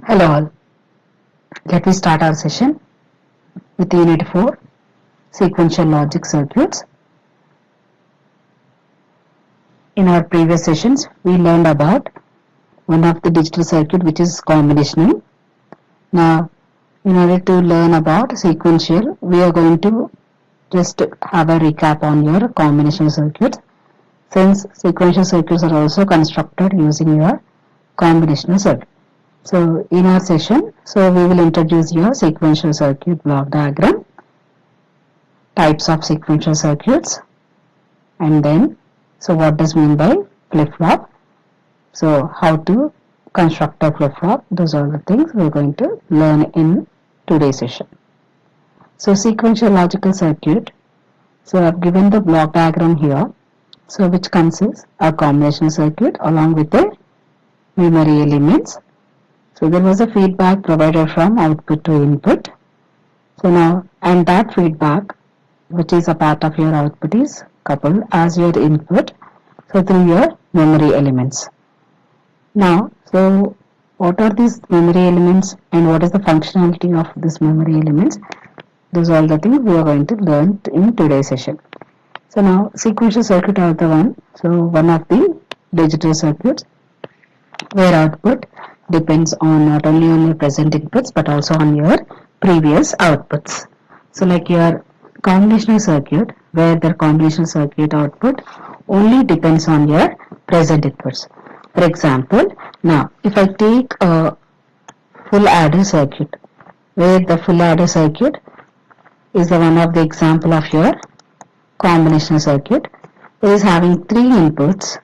Hello all, let me start our session with Unit 4, Sequential Logic Circuits. In our previous sessions, we learned about one of the digital circuit which is combinational. Now, in order to learn about sequential, we are going to just have a recap on your combinational circuits, since sequential circuits are also constructed using your combinational circuit. So in our session, we will introduce your sequential circuit block diagram, types of sequential circuits, and then what does mean by flip-flop, how to construct a flip-flop. Those are the things we are going to learn in today's session. So sequential logical circuit, I have given the block diagram here, which consists a combinational circuit along with the memory elements. So there was a feedback provided from output to input. So now, and that feedback, which is a part of your output, is coupled as your input, through your memory elements. Now, what are these memory elements and what is the functionality of these memory elements? Those are all the things we are going to learn in today's session. So now, sequential circuit are the one of the digital circuits where output depends on not only on your present inputs but also on your previous outputs. So like your combinational circuit, where the combinational circuit output only depends on your present inputs. For example, now if I take a full adder circuit, where the full adder circuit is the one of the example of your combinational circuit, it is having three inputs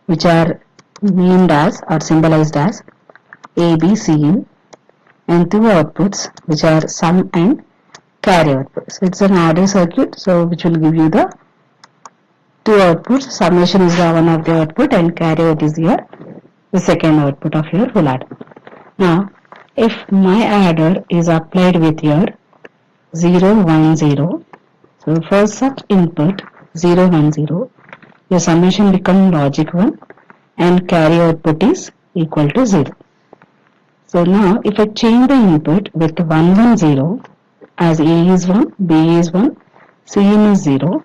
which are named as or symbolized as A, B, C in, and two outputs which are sum and carry output. So it's an adder circuit, which will give you the two outputs. Summation is the one of the output and carry out is the second output of your full adder. Now, if my adder is applied with your 0, 1, 0, so for such input 0, 1, 0, your summation becomes logic 1 and carry output is equal to 0. So now if I change the input with 1, 1, 0 as A is 1, B is 1, C is 0,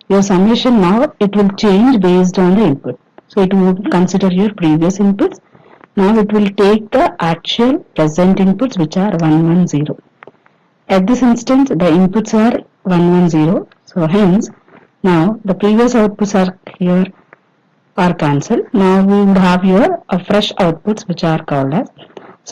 your summation now it will change based on the input. So it will consider your previous inputs. Now it will take the actual present inputs which are 1, 1, 0. At this instance the inputs are 1, 1, 0. So hence now the previous outputs are here are cancelled. Now we would have your fresh outputs which are called as,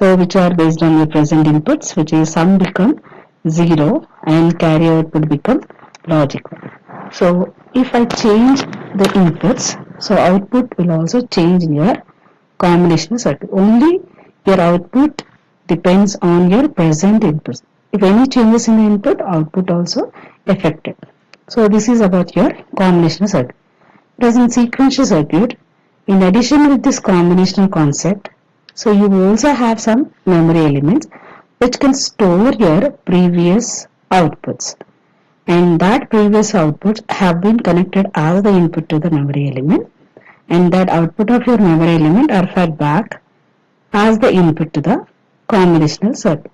which are based on your present inputs, which is sum become 0 and carry output become logic 1. So if I change the inputs, output will also change in your combinational circuit. Only your output depends on your present inputs. If any changes in the input, output also affected. So this is about your combinational circuit. Whereas in sequential circuit, in addition with this combinational concept, you also have some memory elements which can store your previous outputs, and that previous outputs have been connected as the input to the memory element, and that output of your memory element are fed back as the input to the combinational circuit.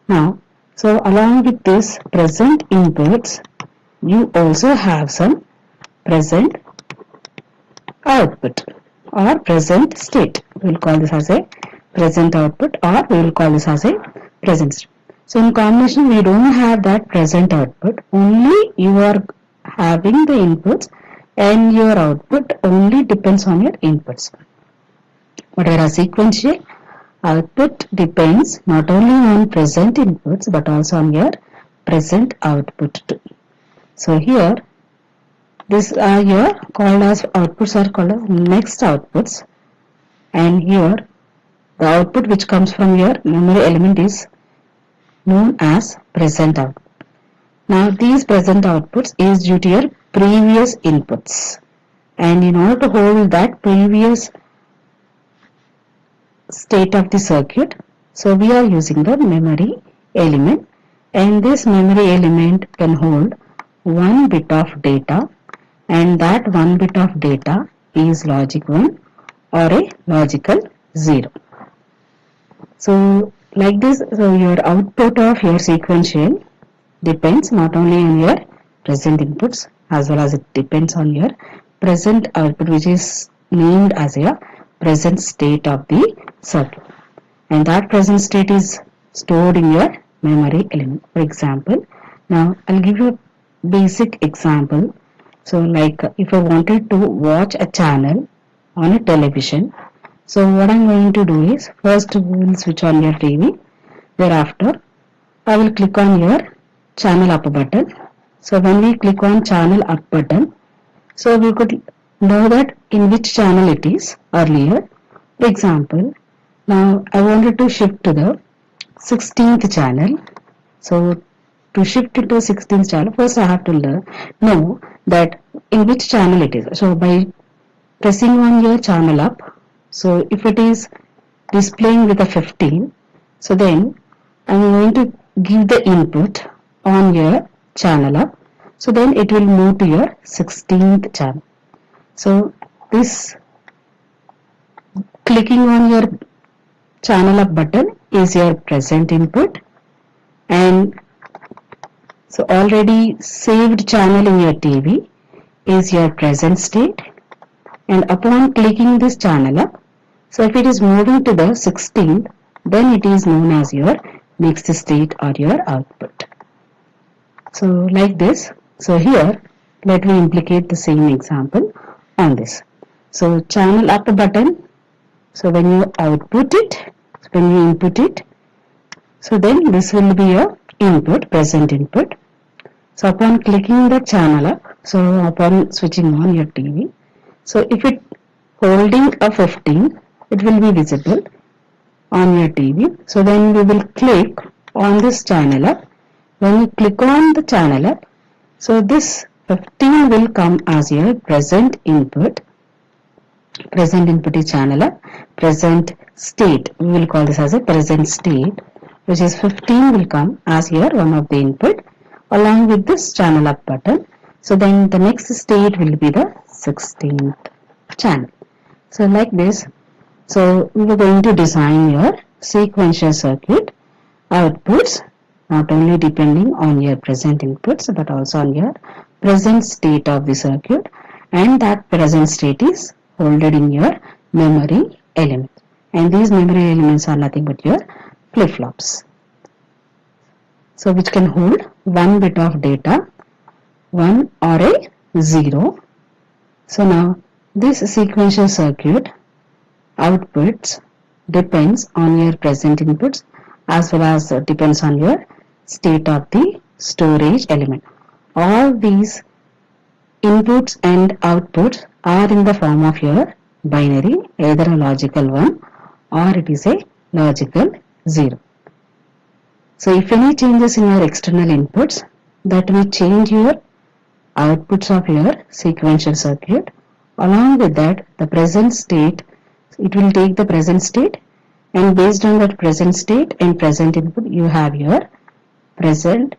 Now, along with this present inputs, you also have some present output or present state. We will call this as a present output, or we will call this as a present state. So in combination we don't have that present output, only you are having the inputs and your output only depends on your inputs. But whereas sequential, output depends not only on present inputs but also on your present output too. So here these are your called as outputs are called as next outputs, and here the output which comes from your memory element is known as present output. Now these present outputs is due to your previous inputs, and in order to hold that previous state of the circuit, we are using the memory element, and this memory element can hold one bit of data, and that one bit of data is logic 1 or a logical 0. So like this, so your output of your sequential depends not only on your present inputs as well as it depends on your present output, which is named as a present state of the circuit, and that present state is stored in your memory element. For example, now I'll give you a basic example. So like if I wanted to watch a channel on a television, so what I'm going to do is first we will switch on your TV. Thereafter I will click on your channel up button. So when we click on channel up button, so we could know that in which channel it is earlier. For example, now I wanted to shift to the 16th channel. So to shift to the 16th channel, first I have to know that in which channel it is. So by pressing on your channel up, so if it is displaying with a 15, so then I'm going to give the input on your channel up, so then it will move to your 16th channel. So this clicking on your channel up button is your present input, and so already saved channel in your TV is your present state, and upon clicking this channel up, so if it is moving to the 16th, then it is known as your next state or your output. So like this. So here let me implicate the same example on this. So channel up button, so when you output it, when you input it, so then this will be your input, present input. So upon clicking the channel up, so upon switching on your TV, so if it holding a 15, it will be visible on your TV. So then we will click on this channel up. When you click on the channel up, so this 15 will come as your present input. Present input is channel up. Present state, we will call this as a present state, which is 15 will come as here one of the input along with this channel up button. So then the next state will be the 16th channel. So like this, so we are going to design your sequential circuit outputs not only depending on your present inputs but also on your present state of the circuit, and that present state is holded in your memory element, and these memory elements are nothing but your flip-flops, so which can hold one bit of data, 1 or a 0. So now this sequential circuit outputs depends on your present inputs as well as depends on your state of the storage element. All these inputs and outputs are in the form of your binary, either a logical 1 or it is a logical 0. So if any changes in your external inputs, that will change your outputs of your sequential circuit. Along with that, the present state, it will take the present state, and based on that present state and present input, you have your present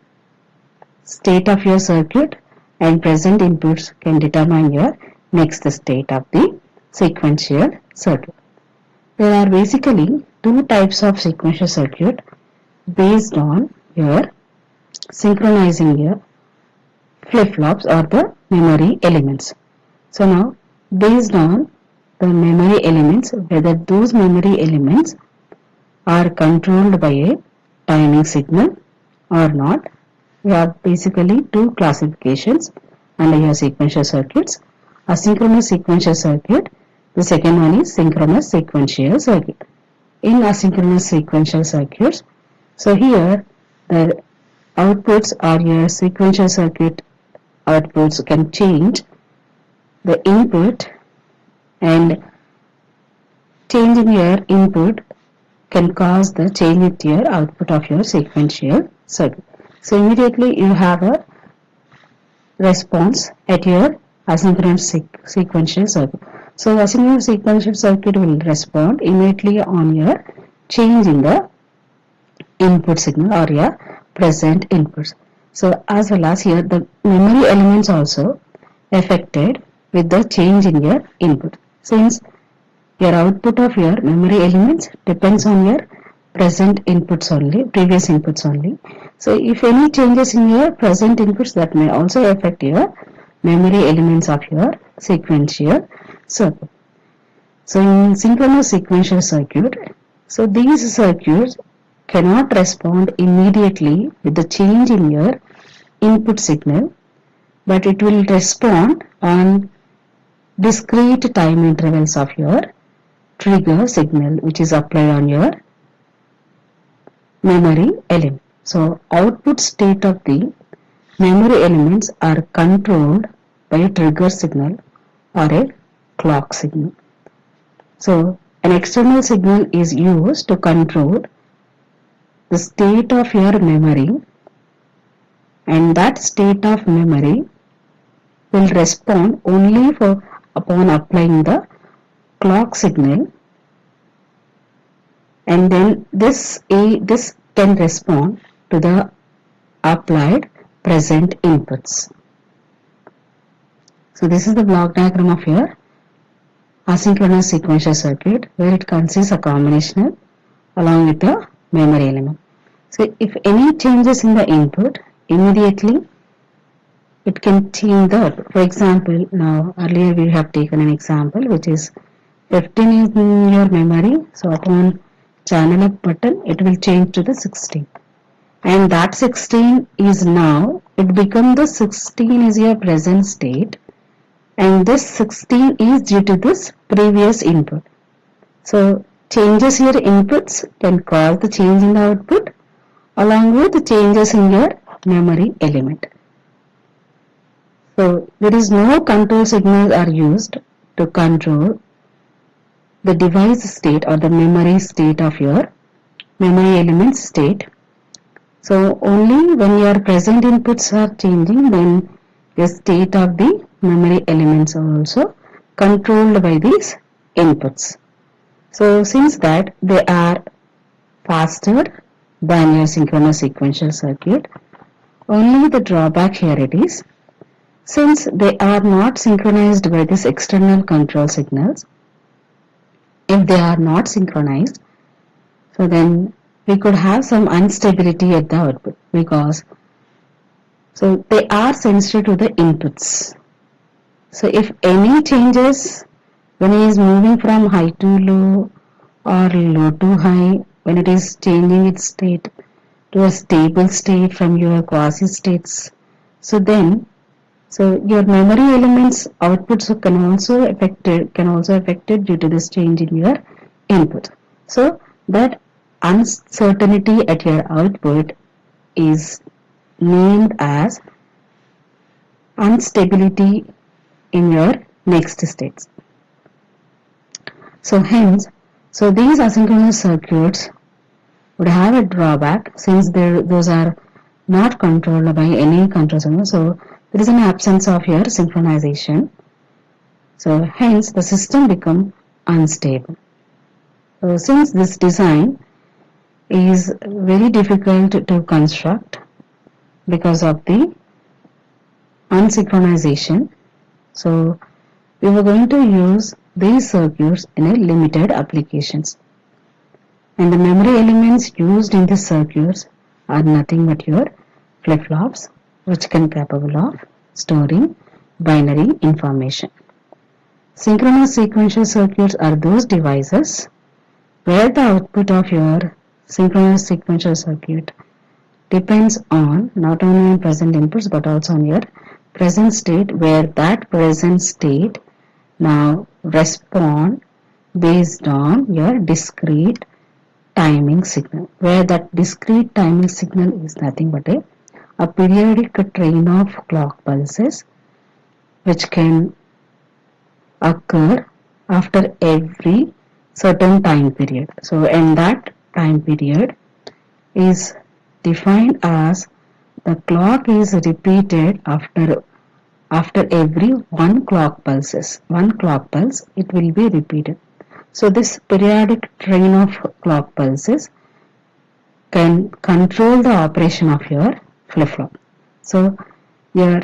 state of your circuit, and present inputs can determine your next state of the sequential circuit. There are basically two types of sequential circuit based on your synchronizing your flip-flops or the memory elements. So now based on the memory elements, whether those memory elements are controlled by a timing signal or not, we have basically two classifications under your sequential circuits: asynchronous sequential circuit, the second one is synchronous sequential circuit. In asynchronous sequential circuits, so here the outputs or your sequential circuit outputs can change the input, and change in your input can cause the change in your output of your sequential circuit. So immediately you have a response at your asynchronous sequential circuit. So asynchronous sequential circuit will respond immediately on your change in the input signal or your present inputs. So as well as here the memory elements also affected with the change in your input, since your output of your memory elements depends on your present inputs only, previous inputs only. So if any changes in your present inputs, that may also affect your memory elements of your sequential circuit. So in synchronous sequential circuit, so these circuits cannot respond immediately with the change in your input signal, but it will respond on discrete time intervals of your trigger signal, which is applied on your memory element. So output state of the memory elements are controlled by a trigger signal or a clock signal. So an external signal is used to control the state of your memory, and that state of memory will respond only upon applying the clock signal, and then this can respond to the applied present inputs. So this is the block diagram of your asynchronous sequential circuit, where it consists of combinational along with the memory element. So if any changes in the input, immediately it can change the output. For example, now earlier we have taken an example which is 15 is in your memory, so upon channel up button it will change to the 16, and that 16 is now, it become the 16 is your present state, and this 16 is due to this previous input. So changes here inputs can cause the change in the output along with the changes in your memory element. So there is no control signals are used to control the device state or the memory state of your memory element state. So only when your present inputs are changing, then the state of the memory elements are also controlled by these inputs. So since that they are faster than your synchronous sequential circuit, only the drawback here it is, since they are not synchronized by these external control signals, if they are not synchronized, so then we could have some instability at the output, because so they are sensitive to the inputs. So if any changes when it is moving from high to low or low to high, when it is changing its state to a stable state from your quasi states, so then your memory elements outputs can also affected due to this change in your input. So that uncertainty at your output is named as instability in your next states. So hence, these asynchronous circuits would have a drawback, since those are not controlled by any control signal. So there is an absence of your synchronization. So hence the system become unstable. So since this design is very difficult to construct because of the unsynchronization, so we were going to use these circuits in a limited applications. And the memory elements used in these circuits are nothing but your flip-flops, which can capable of storing binary information. Synchronous sequential circuits are those devices where the output of your synchronous sequential circuit depends on not only on present inputs but also on your present state, where that present state now respond based on your discrete timing signal, where that discrete timing signal is nothing but a periodic train of clock pulses which can occur after every certain time period. So and that time period is defined as the clock is repeated after every one clock pulse it will be repeated. So this periodic train of clock pulses can control the operation of your flip-flop. So your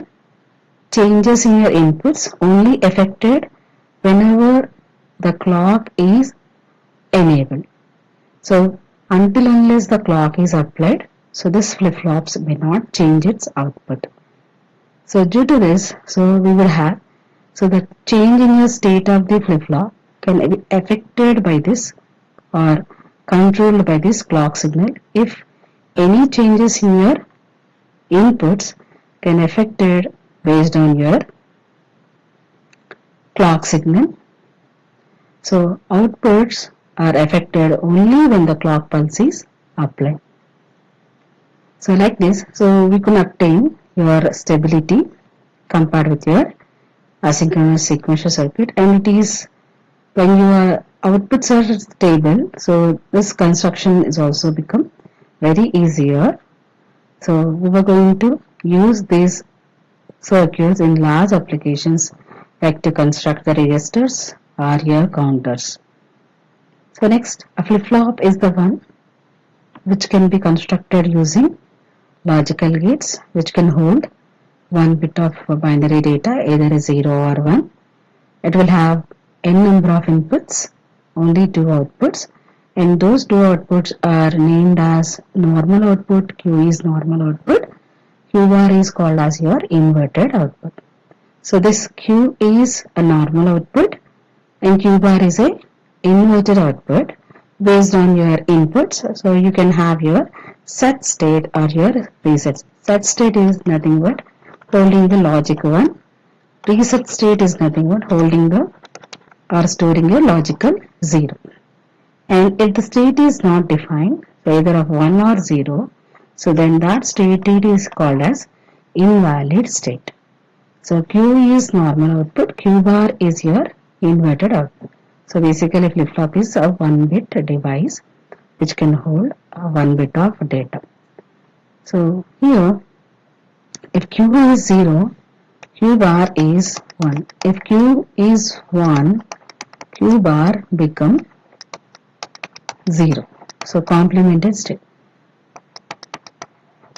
changes in your inputs only affected whenever the clock is enabled. So until unless the clock is applied. So this flip-flops may not change its output. So due to this, so we will have, so the change in your state of the flip-flop can be affected by this or controlled by this clock signal if any changes in your inputs can affected based on your clock signal. So outputs are affected only when the clock pulse is applied. So like this, so we can obtain your stability compared with your asynchronous sequential circuit, and it is when your outputs are stable, so this construction is also become very easier. So we were going to use these circuits in large applications like to construct the registers or your counters. So next, a flip-flop is the one which can be constructed using logical gates which can hold one bit of binary data, either a 0 or 1. It will have n number of inputs, only 2 outputs, and those 2 outputs are named as normal output. Q is normal output, Q bar is called as your inverted output. So this Q is a normal output and Q bar is a inverted output based on your inputs. So you can have your set state or your reset. Set state is nothing but holding the logic 1. Reset state is nothing but holding the or storing a logical 0. And if the state is not defined, either of 1 or 0, so then that state it is called as invalid state. So Q is normal output, Q bar is your inverted output. So basically flip-flop is a 1-bit device which can hold 1 bit of data. So here if Q is 0, Q bar is 1. If Q is 1, Q bar become 0. So complemented state.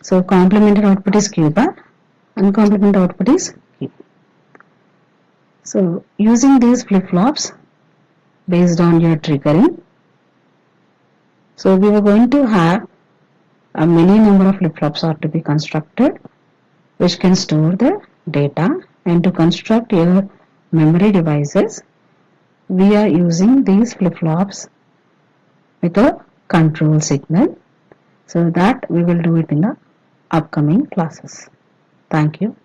So complemented output is Q bar, uncomplemented output is Q. So using these flip-flops based on your triggering, so we are going to have a many number of flip-flops are to be constructed which can store the data, and to construct your memory devices we are using these flip-flops with a control signal. So that we will do it in the upcoming classes. Thank you.